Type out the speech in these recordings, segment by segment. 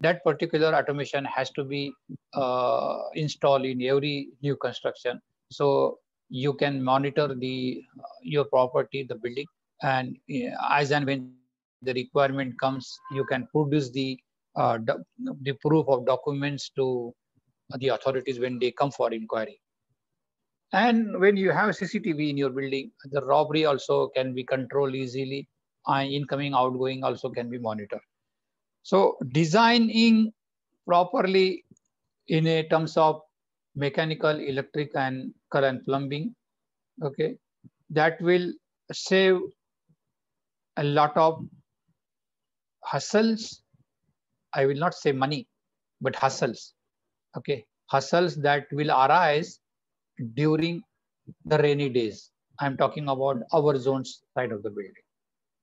that particular automation has to be installed in every new construction. So you can monitor your property, the building, and as and when the requirement comes, you can produce the proof of documents to the authorities when they come for inquiry. And when you have CCTV in your building, the robbery also can be controlled easily. Incoming, outgoing also can be monitored. So designing properly in a terms of mechanical, electric, and plumbing, okay, that will save a lot of hustles. I will not say money, but hustles. Okay, hustles that will arise during the rainy days. I'm talking about our zones side of the building.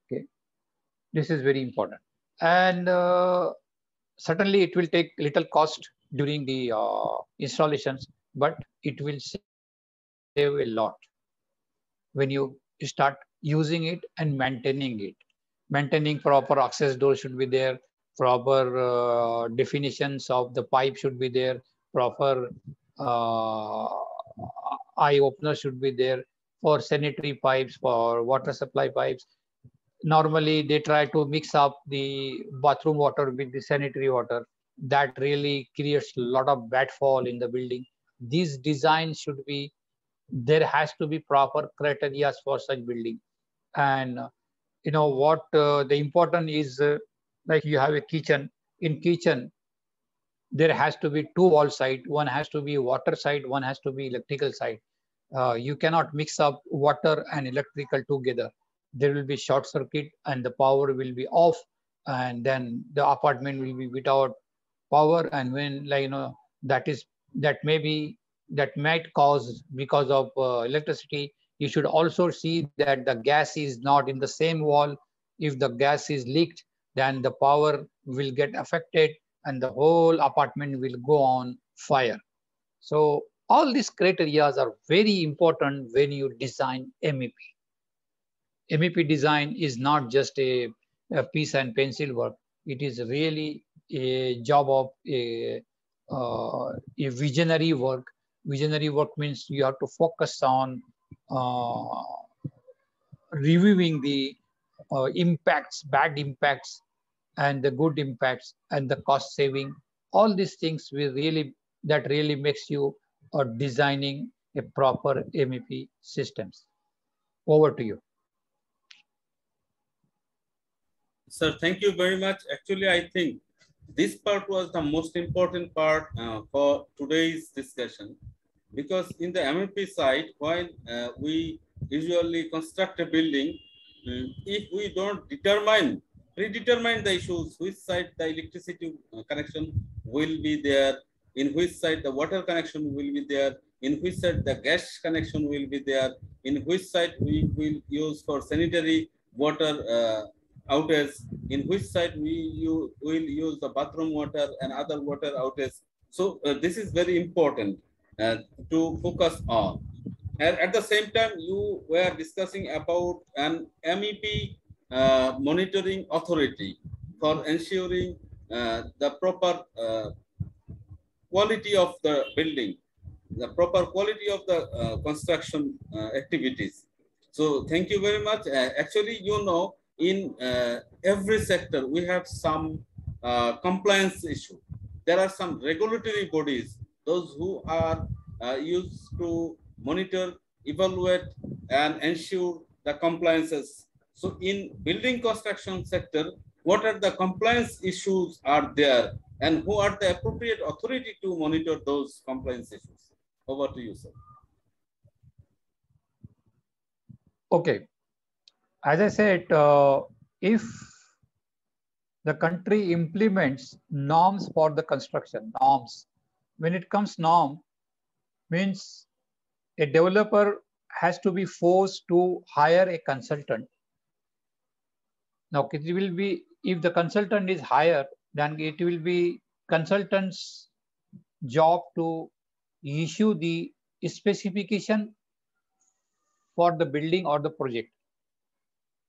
Okay, this is very important, and certainly it will take little cost during the installations, but it will save a lot when you start using it and maintaining it. Maintaining proper access door should be there, proper definitions of the pipe should be there, proper uh, eye opener should be there for sanitary pipes, for water supply pipes. Normally they try to mix up the bathroom water with the sanitary water. That really creates a lot of bad fall in the building. These designs should be, there has to be proper criteria for such building. And you know what, the important is, like you have a kitchen. In kitchen there has to be two wall side, one has to be water side, one has to be electrical side. You cannot mix up water and electrical together. There will be short circuit and the power will be off, and then the apartment will be without power. And when, like, that is, that may be, that might cause because of electricity. You should also see that the gas is not in the same wall. If the gas is leaked, then the power will get affected and the whole apartment will go on fire. So all these criteria are very important when you design MEP. MEP design is not just a piece and pencil work. It is really a job of a visionary work. Visionary work means you have to focus on uh, reviewing the impacts, bad impacts, and the good impacts, and the cost saving. All these things will really, that really makes you designing a proper MEP systems. Over to you. Sir, thank you very much. Actually, I think this part was the most important part for today's discussion, because in the MEP side, when we usually construct a building, if we don't predetermine the issues, which side the electricity connection will be there, in which side the water connection will be there, in which side the gas connection will be there, in which side we will use for sanitary water outage, in which side will use the bathroom water and other water outage. So this is very important to focus on. And at the same time, you were discussing about an MEP monitoring authority for ensuring the proper quality of the building, the proper quality of the construction activities. So thank you very much. Actually, in every sector, we have some compliance issue. There are some regulatory bodies, those who are used to monitor, evaluate, and ensure the compliances. So in building construction sector, what are the compliance issues are there, and who are the appropriate authority to monitor those compliance issues? Over to you, sir. Okay. As I said, if the country implements norms for the construction, norms, when it comes norm, means a developer has to be forced to hire a consultant. Now, it will be, if the consultant is hired, then it will be consultant's job to issue the specification for the building or the project.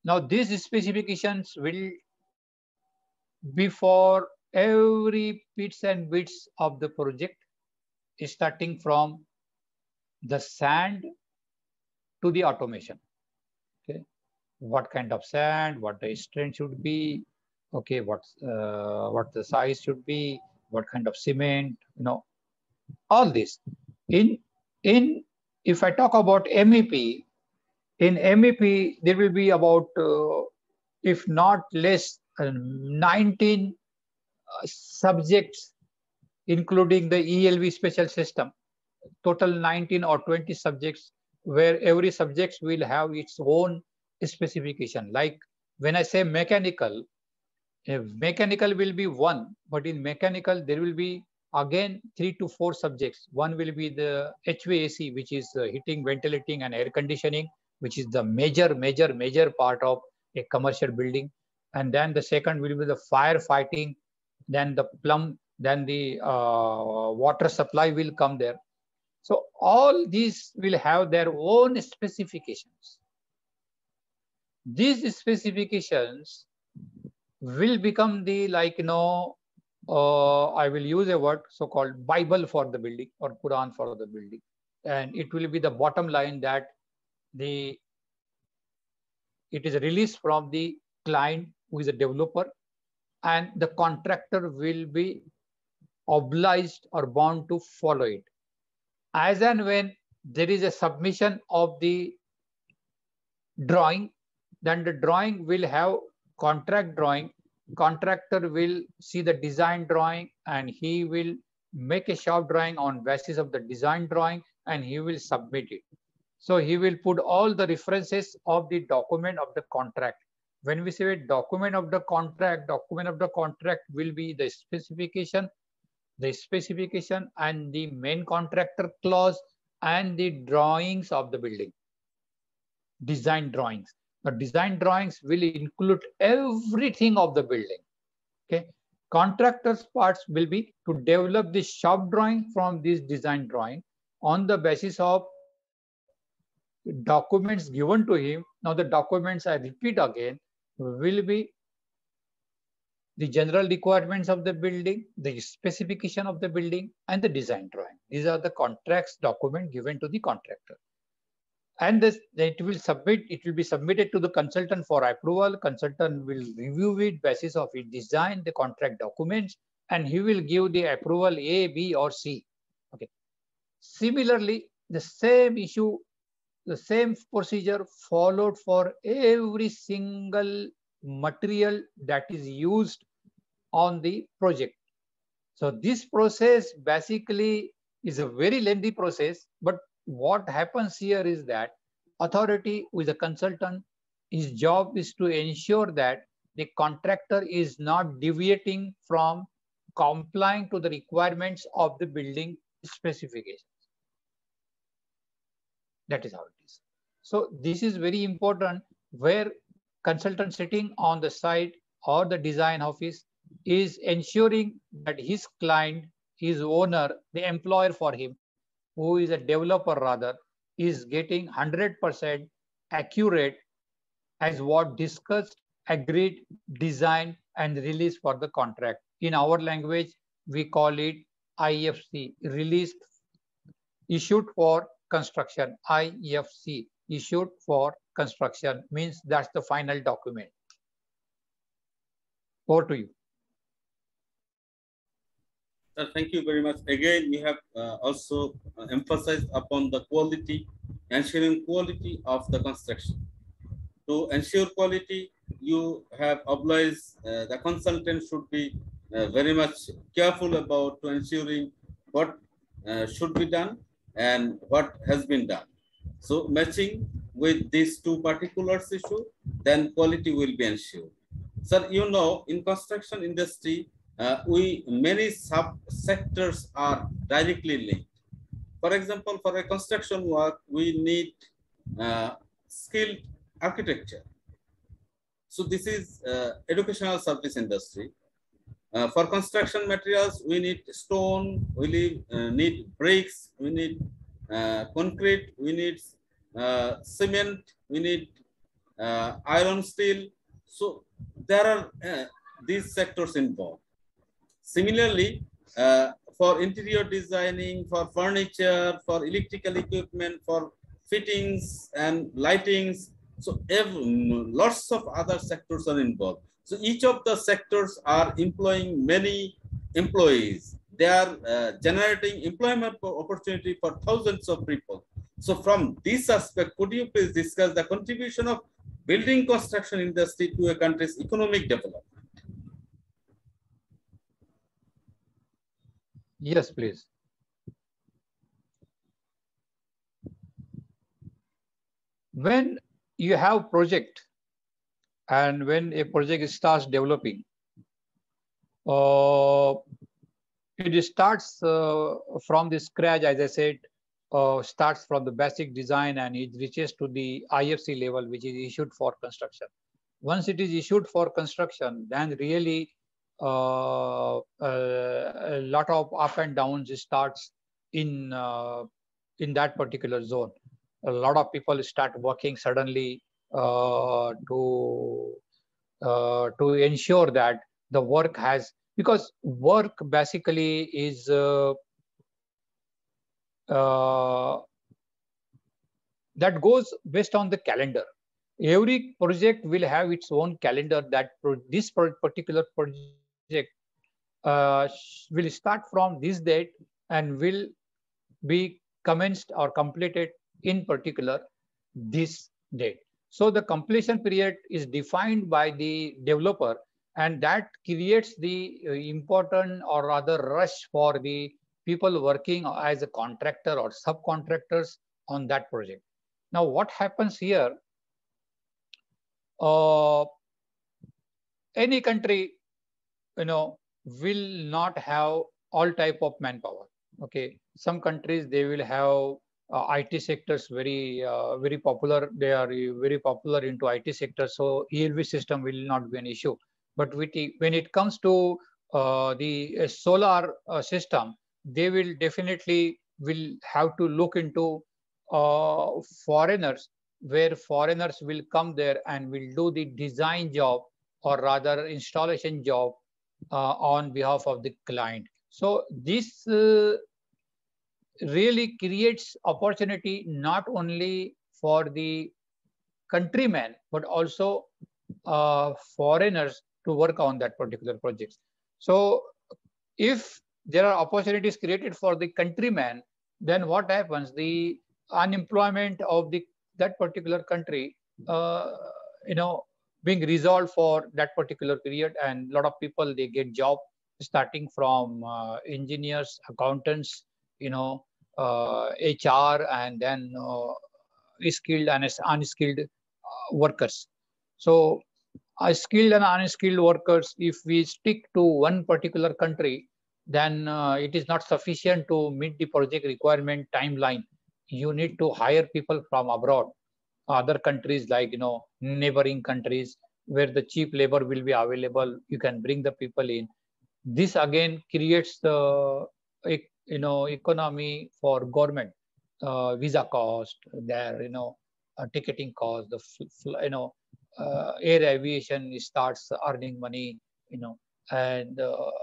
Now, these specifications will be for every bits and bits of the project, starting from the sand to the automation. Okay, what kind of sand, what the strength should be, okay, what the size should be, what kind of cement, all this. In if I talk about MEP, in MEP there will be about if not less 19 subjects, including the ELV special system, total 19 or 20 subjects, where every subject will have its own specification. Like when I say mechanical, mechanical will be one, but in mechanical there will be again 3 to 4 subjects. One will be the HVAC, which is heating, ventilating, and air conditioning, which is the major part of a commercial building. And then the second will be the firefighting, then the then the water supply will come there. So all these will have their own specifications. These specifications will become the, I will use a word, so-called Bible for the building or Quran for the building. And it will be the bottom line that it is released from the client, who is a developer, and the contractor will be obliged or bound to follow it. As and when there is a submission of the drawing, then the drawing will have contract drawing. Contractor will see the design drawing and he will make a shop drawing on basis of the design drawing, and he will submit it. So he will put all the references of the document of the contract. When we say document of the contract will be the specification and the main contractor clause and the drawings of the building, design drawings. The design drawings will include everything of the building. Okay, contractor's parts will be to develop the shop drawing from this design drawing on the basis of documents given to him. Now the documents, I repeat again, will be the general requirements of the building, the specification of the building, and the design drawing. These are the contracts document given to the contractor. And it will be submitted to the consultant for approval. Consultant will review it basis of his design, the contract documents, and he will give the approval A, B, or C. Okay. Similarly, the same issue, the same procedure followed for every single material that is used on the project. So this process basically is a very lengthy process, but what happens here is that authority with a consultant, his job is to ensure that the contractor is not deviating from complying to the requirements of the building specifications. That is how it is. So this is very important, where consultant sitting on the site or the design office is ensuring that his client, his owner, the employer for him, who is a developer rather, is getting 100% accurate as what discussed, agreed, designed, and released for the contract. In our language, we call it IFC, released, issued for construction. IFC, issued for construction, means that's the final document. Over to you. Sir, thank you very much. Again, you have also emphasized upon the quality, ensuring quality of the construction. To ensure quality, you have obliged the consultant should be very much careful about to ensuring what should be done and what has been done. So matching with these two particulars issue, then quality will be ensured. Sir, you know, in construction industry, many sub-sectors are directly linked. For example, for a construction work, we need skilled architecture. So this is educational service industry. For construction materials, we need stone, we need bricks, we need concrete, we need cement, we need iron, steel. So there are these sectors involved. Similarly, for interior designing, for furniture, for electrical equipment, for fittings and lightings, so lots of other sectors are involved. So each of the sectors are employing many employees. They are generating employment opportunity for thousands of people. So from this aspect, could you please discuss the contribution of building construction industry to a country's economic development? Yes, please. When you have project and when a project starts developing, it starts from the scratch, as I said, starts from the basic design and it reaches to the IFC level, which is issued for construction. Once it is issued for construction, then really a lot of up and downs starts in that particular zone. A lot of people start working suddenly to ensure that the work has, because work basically is that goes based on the calendar. Every project will have its own calendar that this particular project will start from this date and will be commenced or completed in particular this date. So the completion period is defined by the developer, and that creates the important or rather rush for the people working as a contractor or subcontractors on that project. Now, what happens here? Any country, will not have all type of manpower. Okay, some countries they will have IT sectors very popular. They are very popular into IT sector, so ELV system will not be an issue. But when it comes to the solar system, they will definitely will have to look into foreigners, where foreigners will come there and will do the design job or rather installation job on behalf of the client. So this really creates opportunity not only for the countrymen, but also foreigners to work on that particular project. So if there are opportunities created for the countrymen, then what happens? The unemployment of that particular country, being resolved for that particular period, and a lot of people they get job starting from engineers, accountants, HR, and then skilled and unskilled workers. So skilled and unskilled workers, if we stick to one particular country, then it is not sufficient to meet the project requirement timeline. You need to hire people from abroad, other countries like neighboring countries where the cheap labor will be available. You can bring the people in. This again creates the economy for government, visa cost, their ticketing cost, the air aviation starts earning money, and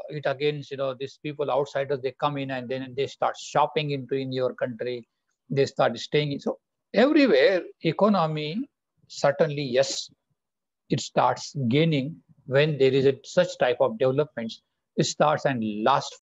it again, these people outsiders, they come in and then they start shopping in your country, they start staying in. So everywhere economy, certainly yes, it starts gaining when there is such type of developments. It starts and lasts